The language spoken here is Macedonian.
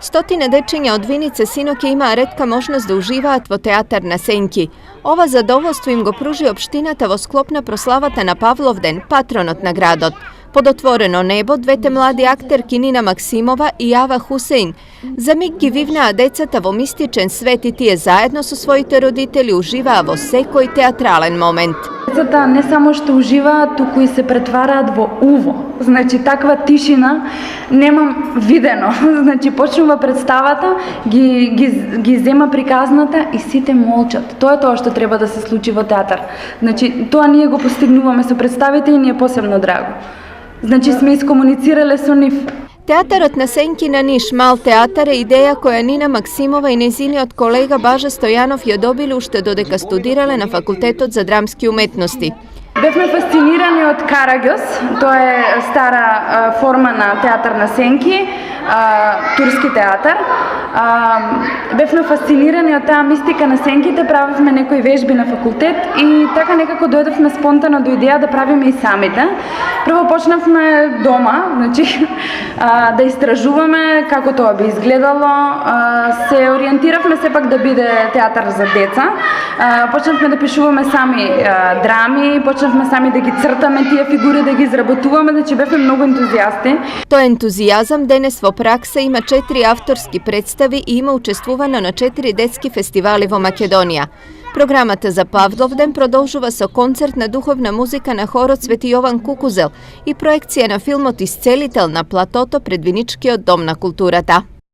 Stotine dečinja od Vinice sinoke ima redka možnost da uživaат во teatar na Senki. Ova zadovoljstvo im go pruži opštinata vo sklopna proslavata na Pavlovden, patronot na gradot. Pod otvoreno nebo dvete mladi akterki Nina Maksimova i Java Husein. Za mig gi vivnaa decata vo mističen svet i tije zajedno su svojite roditelji uživaa vo секој театрален момент. Децата не само што уживаат, туку и се претвараат во уво. Значи, таква тишина немам видено. Значи, почнува представата, ги зема приказната и сите молчат. Тоа е тоа што треба да се случи во театар. Значи, тоа ние го постигнуваме со представите и ни е посебно драго. Значи, сме искомуницирале со нив. Театарот на Сенки на Ниш, мал театар е идеја која Нина Максимова и незиниот колега Бажа Стојанов ја добиле уште додека студирале на Факултетот за драмски уметности. Бевме фасцинирани од Карагьос, тоа е стара форма на театар на Сенки, турски театар. Бевме фасцинирани од таа мистика на Сенките, правевме некои вежби на факултет и така некако дојдовме спонтано до идеја да правиме и самите. Прво почнавме дома, значи да истражуваме како тоа би изгледало. Се ориентиравме сепак да биде театар за деца. Почнавме да пишуваме сами драми, почнавме сами да ги цртаме тие фигури, да ги изработуваме, значи бевме многу ентузијасти. Тој ентузијазам денес во пракса има 4 авторски представи и има учествувано на 4 детски фестивали во Македонија. Програмата за Павловден продолжува со концерт на духовна музика на хорот Свети Јован Кукузел и проекција на филмот Исцелител на платото пред Виничкиот дом на културата.